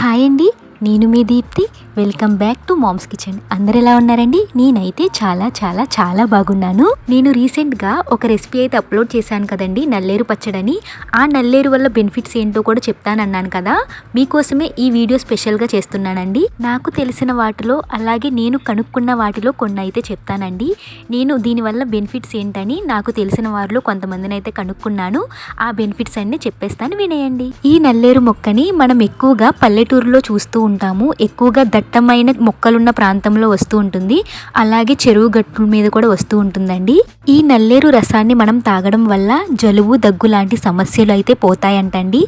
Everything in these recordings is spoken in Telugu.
హాయ్ అండి, నేను మీ Deepthi. Welcome back to mom's kitchen. అందరు ఎలా ఉన్నారండి? నేనైతే చాలా చాలా చాలా బాగున్నాను. నేను రీసెంట్గా ఒక రెసిపీ అయితే అప్లోడ్ చేశాను కదండి, నల్లేరు పచ్చడని. ఆ నల్లేరు వల్ల బెనిఫిట్స్ ఏంటో కూడా చెప్తానన్నాను కదా, మీకోసమే ఈ వీడియో స్పెషల్గా చేస్తున్నానండి. నాకు తెలిసిన వాటిలో అలాగే నేను కనుక్కున్న వాటిలో కొన్ని అయితే చెప్తానండి. నేను దీనివల్ల బెనిఫిట్స్ ఏంటని నాకు తెలిసిన వారిలో కొంతమందిని అయితే కనుక్కున్నాను. ఆ బెనిఫిట్స్ అన్ని చెప్పేస్తాను, వినేయండి. ఈ నల్లేరు మొక్కని మనం ఎక్కువగా పల్లెటూరులో చూస్తూ ఉంటాము. ఎక్కువగా దట్టమైన మొక్కలున్న ప్రాంతంలో వస్తూ ఉంటుంది. అలాగే చెరువు గట్టుల మీద కూడా వస్తూ ఉంటుందండి. ఈ నల్లేరు రసాన్ని మనం తాగడం వల్ల జలుబు, దగ్గు లాంటి సమస్యలు అయితే పోతాయంటండి.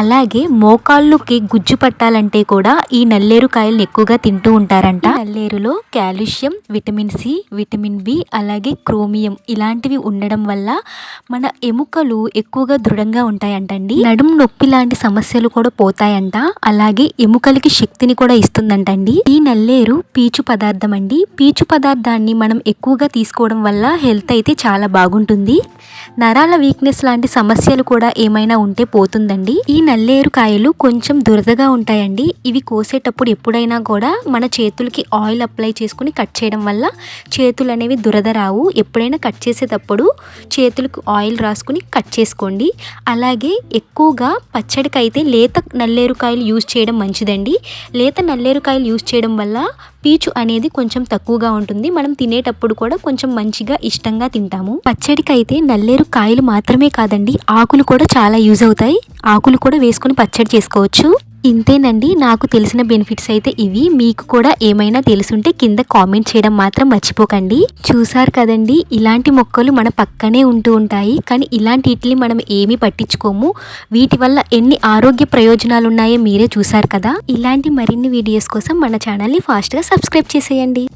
అలాగే మోకాళ్ళుకి గుజ్జు పట్టాలంటే కూడా ఈ నల్లేరు కాయలను ఎక్కువగా తింటూ ఉంటారంట. నల్లేరులో calcium, vitamin C, vitamin B, అలాగే క్రోమియం ఇలాంటివి ఉండడం వల్ల మన ఎముకలు ఎక్కువగా దృఢంగా ఉంటాయంటండి. నడుము నొప్పి లాంటి సమస్యలు కూడా పోతాయంట. అలాగే ఎముకలకి శక్తిని కూడా ఇస్తుందంటండి. ఈ నల్లేరు పీచు పదార్థం అండి. పీచు పదార్థాన్ని మనం ఎక్కువగా తీసుకోవడం వల్ల హెల్త్ అయితే చాలా బాగుంటుంది. నరాల వీక్నెస్ లాంటి సమస్యలు కూడా ఏమైనా ఉంటే పోతుందండి. ఈ నల్లేరు కాయలు కొంచెం దురదగా ఉంటాయండి. ఇవి కోసేటప్పుడు ఎప్పుడైనా కూడా మన చేతులకి ఆయిల్ అప్లై చేసుకుని కట్ చేయడం వల్ల చేతులు అనేవి దురద రావు. ఎప్పుడైనా కట్ చేసేటప్పుడు చేతులకు ఆయిల్ రాసుకుని కట్ చేసుకోండి. అలాగే ఎక్కువగా పచ్చడికైతే లేత నల్లేరు కాయలు యూజ్ చేయడం మంచిదండి. లేత నల్లేరు కాయలు యూజ్ చేయడం వల్ల పీచు అనేది కొంచెం తక్కువగా ఉంటుంది. మనం తినేటప్పుడు కూడా కొంచెం మంచిగా ఇష్టంగా తింటాము. పచ్చడికైతే నల్లేరు కాయలు మాత్రమే కాదండి, ఆకులు కూడా చాలా యూజ్ అవుతాయి. ఆకులు కూడా వేసుకుని పచ్చడి చేసుకోవచ్చు. ఇంతేనండి, నాకు తెలిసిన బెనిఫిట్స్ అయితే ఇవి. మీకు కూడా ఏమైనా తెలుసుంటే కింద కామెంట్ చేయడం మాత్రం మర్చిపోకండి. చూసారు కదండి, ఇలాంటి మొక్కలు మన పక్కనే ఉంటూ ఉంటాయి, కానీ ఇలాంటి వీటిని మనం ఏమీ పట్టించుకోము. వీటి వల్ల ఎన్ని ఆరోగ్య ప్రయోజనాలు ఉన్నాయో మీరే చూసారు కదా. ఇలాంటి మరిన్ని వీడియోస్ కోసం మన ఛానల్ని ఫాస్ట్గా సబ్స్క్రైబ్ చేసేయండి.